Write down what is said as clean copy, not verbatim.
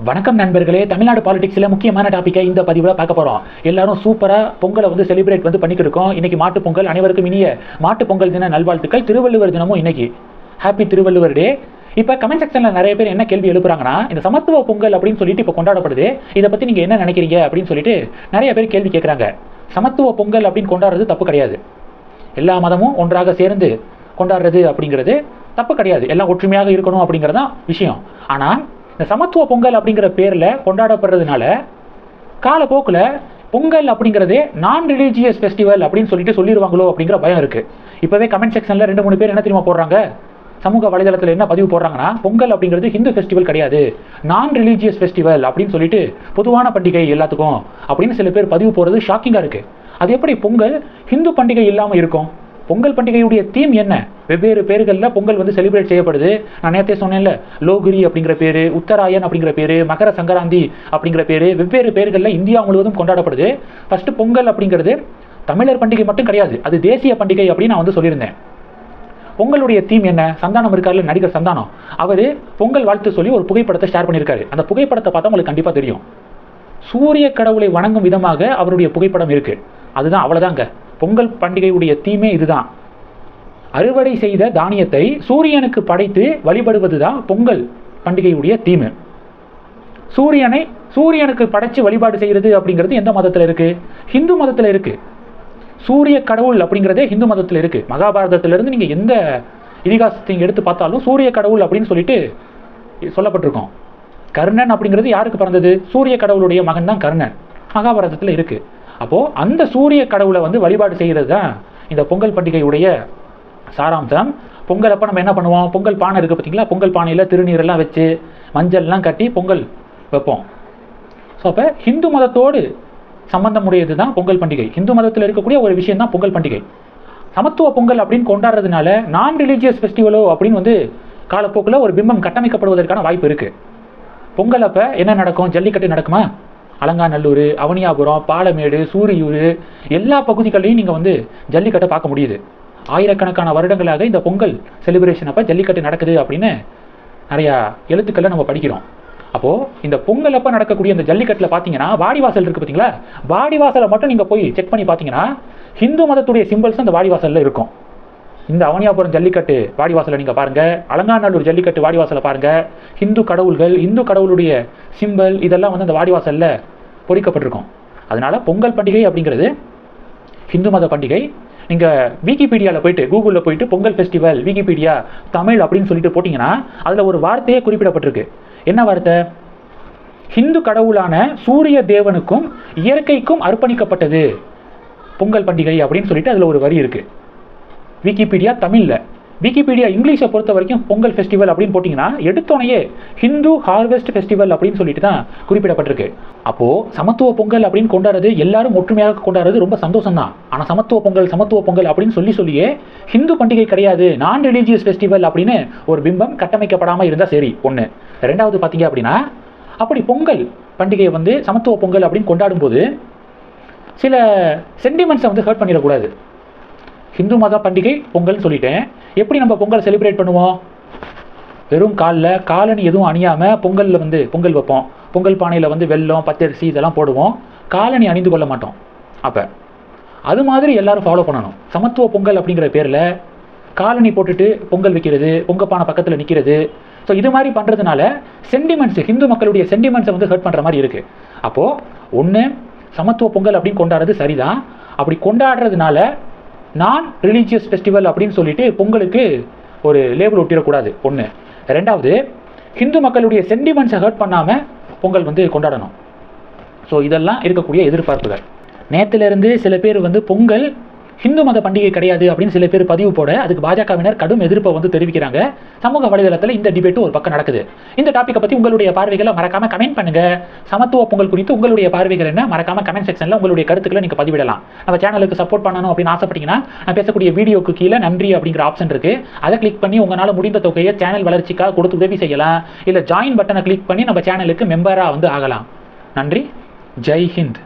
வணக்கம் நண்பர்களே, தமிழ்நாடு பாலிடிக்ஸ்ல முக்கியமான டாபிக்கை இந்த பதிவில் பார்க்க போறோம். எல்லாரும் சூப்பரா பொங்கலை செலிப்ரேட் பண்ணிட்டு இருக்கோம். இன்னைக்கு மாட்டு பொங்கல். அனைவருக்கும் இனிய மாட்டு பொங்கல் தின நல்வாழ்த்துக்கள். திருவள்ளுவர் தினமும் இன்னைக்கு. ஹாப்பி திருவள்ளுவர் டே. இப்ப கமெண்ட் செக்ஷன்ல நிறைய பேர் என்ன கேள்வி எழுப்புறாங்கன்னா, இந்த சமத்துவ பொங்கல் அப்படின்னு சொல்லிட்டு இப்ப கொண்டாடப்படுது, இதை பத்தி நீங்க என்ன நினைக்கிறீங்க அப்படின்னு சொல்லிட்டு நிறைய பேர் கேள்வி கேட்கறாங்க. சமத்துவ பொங்கல் அப்படின்னு கொண்டாடுறது தப்பு கிடையாது. எல்லா மதமும் ஒன்றாக சேர்ந்து கொண்டாடுறது அப்படிங்கிறது தப்பு கிடையாது. எல்லாம் ஒற்றுமையாக இருக்கணும் அப்படிங்கறதான் விஷயம். ஆனா இந்த சமத்துவ பொங்கல் அப்படிங்கிற பேர்ல கொண்டாடப்படுறதுனால காலப்போக்கில் பொங்கல் அப்படிங்கிறதே நான் ரிலீஜியஸ் ஃபெஸ்டிவல் அப்படின்னு சொல்லிட்டு சொல்லிடுவாங்களோ அப்படிங்கிற பயம் இருக்கு. இப்பவே கமெண்ட் செக்ஷன்ல 2-3 பேர் என்ன தெரியுமா போடுறாங்க, சமூக வலைதளத்தில் என்ன பதிவு போடுறாங்கன்னா, பொங்கல் அப்படிங்கிறது ஹிந்து ஃபெஸ்டிவல் கிடையாது, நான் ரிலீஜியஸ் ஃபெஸ்டிவல் அப்படின்னு சொல்லிட்டு பொதுவான பண்டிகை எல்லாத்துக்கும் அப்படின்னு சில பேர் பதிவு போடுறது ஷாக்கிங்கா இருக்கு. அது எப்படி பொங்கல் ஹிந்து பண்டிகை இல்லாமல் இருக்கும்? பொங்கல் பண்டிகையுடைய தீம் என்ன? வெவ்வேறு பேர்களில் பொங்கல் செலிப்ரேட் செய்யப்படுது. நான் நேற்றே சொன்னேன்ல, லோகிரி அப்படிங்கிற பேரு, உத்தராயன் அப்படிங்கிற பேரு, மகர சங்கராந்தி அப்படிங்கிற பேரு, வெவ்வேறு பேர்களில் இந்தியா முழுவதும் கொண்டாடப்படுது. ஃபர்ஸ்ட் பொங்கல் அப்படிங்கிறது தமிழர் பண்டிகை மட்டும் கிடையாது, அது தேசிய பண்டிகை அப்படின்னு நான் சொல்லியிருந்தேன். பொங்கலுடைய தீம் என்ன? சந்தானம் இருக்காருல்ல, நடிகர் சந்தானம், அவரு பொங்கல் வாழ்த்து சொல்லி ஒரு புகைப்படத்தை ஷேர் பண்ணியிருக்காரு. அந்த புகைப்படத்தை பார்த்தா உங்களுக்கு கண்டிப்பா தெரியும். சூரிய கடவுளை வணங்கும் விதமாக அவருடைய புகைப்படம் இருக்கு. அதுதான், அவ்வளவுதாங்க. பொங்கல் பண்டிகையுடைய தீமே இதுதான். அறுவடை செய்த தானியத்தை சூரியனுக்கு படைத்து வழிபடுவதுதான் பொங்கல் பண்டிகையுடைய தீம். சூரியனுக்கு படைச்சு வழிபாடு செய்யறது அப்படிங்கிறது எந்த மதத்துல இருக்கு? ஹிந்து மதத்துல இருக்கு. சூரிய கடவுள் அப்படிங்கிறதே ஹிந்து மதத்துல இருக்கு. மகாபாரதத்திலிருந்து நீங்க எந்த இதிகாசத்தை எடுத்து பார்த்தாலும் சூரிய கடவுள் அப்படின்னு சொல்லிட்டு சொல்லப்பட்டிருக்கோம். கர்ணன் அப்படிங்கிறது யாருக்கு பிறந்தது? சூரிய கடவுளுடைய மகன் தான் கர்ணன். மகாபாரதத்துல இருக்கு. அப்போ அந்த சூரிய கடவுளை வழிபாடு செய்யறது தான் இந்த பொங்கல் பண்டிகையுடைய சாராம்சம். பொங்கல் அப்ப நம்ம என்ன பண்ணுவோம்? பொங்கல் பானை இருக்கு பார்த்தீங்களா? பொங்கல் பானையில திருநீரெல்லாம் வச்சு மஞ்சள்லாம் கட்டி பொங்கல் வைப்போம். ஸோ அப்போ ஹிந்து மதத்தோடு சம்பந்தம் உடையது தான் பொங்கல் பண்டிகை. ஹிந்து மதத்தில் இருக்கக்கூடிய ஒரு விஷயம் தான் பொங்கல் பண்டிகை. சமத்துவ பொங்கல் அப்படின்னு கொண்டாடுறதுனால நான் ரிலீஜியஸ் ஃபெஸ்டிவலோ அப்படின்னு காலப்போக்கில் ஒரு பிம்பம் கட்டமைக்கப்படுவதற்கான வாய்ப்பு இருக்கு. பொங்கல் அப்ப என்ன நடக்கும்? ஜல்லிக்கட்டு நடக்குமா? அலங்காநல்லூர், அவனியாபுரம், பாலமேடு, சூரியூர் எல்லா பகுதிகளையும் நீங்க ஜல்லிக்கட்டை பார்க்க முடியுது. ஆயிரக்கணக்கான வருடங்களாக இந்த பொங்கல் செலிப்ரேஷன் அப்ப ஜல்லிக்கட்டு நடக்குது அப்படின்னு நிறைய எழுத்துக்களை நம்ம படிக்கிறோம். அப்போ இந்த பொங்கல் அப்ப நடக்கக்கூடிய இந்த ஜல்லிக்கட்டுல பாத்தீங்கன்னா வாடிவாசல் இருக்கு பாத்தீங்களா? வாடிவாசலை மட்டும் நீங்க போய் செக் பண்ணி பாத்தீங்கன்னா ஹிந்து மதத்துடைய சிம்பிள்ஸ் அந்த வாடிவாசல்ல இருக்கும். இந்த அவனியாபுரம் ஜல்லிக்கட்டு வாடிவாசலை நீங்க பாருங்க, அலங்காநல்லூர் ஜல்லிக்கட்டு வாடிவாசலை பாருங்க. ஹிந்து கடவுள்கள், இந்து கடவுளுடைய சிம்பிள் இதெல்லாம் அந்த வாடிவாசல்ல பொறிக்கப்பட்டிருக்கும். அதனால பொங்கல் பண்டிகை அப்படிங்கிறது ஹிந்து மத பண்டிகை. நீங்க விக்கிபீடியாவில் போயிட்டு, கூகுளில் போயிட்டு பொங்கல் ஃபெஸ்டிவல் விக்கிபீடியா தமிழ் அப்படின்னு சொல்லிட்டு போட்டீங்கன்னா அதுல ஒரு வார்த்தையே குறிப்பிடப்பட்டிருக்கு. என்ன வார்த்தை? ஹிந்து கடவுளான சூரிய தேவனுக்கும் இயற்கைக்கும் அர்ப்பணிக்கப்பட்டது பொங்கல் பண்டிகை அப்படின்னு சொல்லிட்டு அதுல ஒரு வரி இருக்கு. விக்கிபீடியா தமிழ்ல. விக்கிபீடியா இங்கிலீஷை பொறுத்த வரைக்கும் பொங்கல் ஃபெஸ்டிவல் அப்படின்னு போட்டிங்கன்னா எடுத்தோனையே ஹிந்து ஹார்வெஸ்ட் ஃபெஸ்டிவல் அப்படின்னு சொல்லிட்டு தான் குறிப்பிடப்பட்டிருக்கு. அப்போ சமத்துவ பொங்கல் அப்படின்னு கொண்டாடுறது, எல்லாரும் ஒற்றுமையாக கொண்டாடுறது ரொம்ப சந்தோஷம் தான். ஆனால் சமத்துவ பொங்கல் அப்படின்னு சொல்லியே ஹிந்து பண்டிகை கிடையாது, நான் ரிலீஜியஸ் ஃபெஸ்டிவல் அப்படின்னு ஒரு பிம்பம் கட்டமைக்கப்படாமல் இருந்தால் சரி. ஒன்று. ரெண்டாவது பார்த்தீங்க அப்படின்னா, அப்படி பொங்கல் பண்டிகையை சமத்துவ பொங்கல் அப்படின்னு கொண்டாடும் போது சில சென்டிமெண்ட்ஸை ஹர்ட் பண்ணிடக்கூடாது. ஹிந்து மத பண்டிகை பொங்கல்னு சொல்லிட்டேன். எப்படி நம்ம பொங்கல் செலிப்ரேட் பண்ணுவோம்? வெறும் காலணி எதுவும் அணியாமல் பொங்கலில் பொங்கல் வைப்போம். பொங்கல் பானையில் வெல்லம், பச்சரிசி இதெல்லாம் போடுவோம். காலணி அணிந்து கொள்ள மாட்டோம். அப்போ அது மாதிரி எல்லாரும் ஃபாலோ பண்ணணும். சமத்துவ பொங்கல் அப்படிங்கிற பேரில் காலணி போட்டுட்டு பொங்கல் வைக்கிறது, பொங்கல் பானை பக்கத்தில் நிற்கிறது. ஸோ இது மாதிரி பண்ணுறதுனால சென்டிமெண்ட்ஸ், ஹிந்து மக்களுடைய சென்டிமெண்ட்ஸை ஹர்ட் பண்ணுற மாதிரி இருக்குது. அப்போது ஒன்று, சமத்துவ பொங்கல் அப்படின்னு கொண்டாடுறது சரிதான். அப்படி கொண்டாடுறதுனால நான் ரிலீஜியஸ் ஃபெஸ்டிவல் அப்படின்னு சொல்லிட்டு பொங்கலுக்கு ஒரு லேபிள் ஒட்டிடக்கூடாது. ஒன்று. ரெண்டாவது, ஹிந்து மக்களுடைய சென்டிமெண்ட்ஸை ஹர்ட் பண்ணாமல் பொங்கல் கொண்டாடணும். ஸோ இதெல்லாம் இருக்கக்கூடிய எதிர்பார்ப்புகள். நேற்றுலேருந்து சில பேர் பொங்கல் ஹிந்து மத பண்டிகை கிடையாது அப்படின்னு சில பேர் பதிவு போட, அதுக்கு பாஜகவினர் கடும் எதிர்ப்பை தெரிவிக்கிறாங்க. சமூக வலைதளத்தில் இந்த டிபேட்டும் ஒரு பக்கம் நடக்குது. இந்த டாப்பிக்கை பற்றி உங்களுடைய பார்வைகளை மறக்காம கமெண்ட் பண்ணுங்க. சமத்துவ பொங்கல் குறித்து உங்களுடைய பார்வைகள் என்ன? மறக்காம கமெண்ட் செக்ஷன்ல உங்களுடைய கருத்துக்களை நீங்க பதிவிடலாம். நம்ம சேனலுக்கு சப்போர்ட் பண்ணணும் அப்படின்னு ஆசைப்பட்டீங்கன்னா, நான் பேசக்கூடிய வீடியோக்கு கீழே நன்றி அப்படிங்கிற ஆப்ஷன் இருக்கு. அதை கிளிக் பண்ணி உங்களால் முடிந்த தொகையை சேனல் வளர்ச்சிக்காக கொடுத்து உதவி செய்யலாம். இல்லை ஜாயின் பட்டனை கிளிக் பண்ணி நம்ம சேனலுக்கு மெம்பரா ஆகலாம். நன்றி. ஜெய் ஹிந்த்.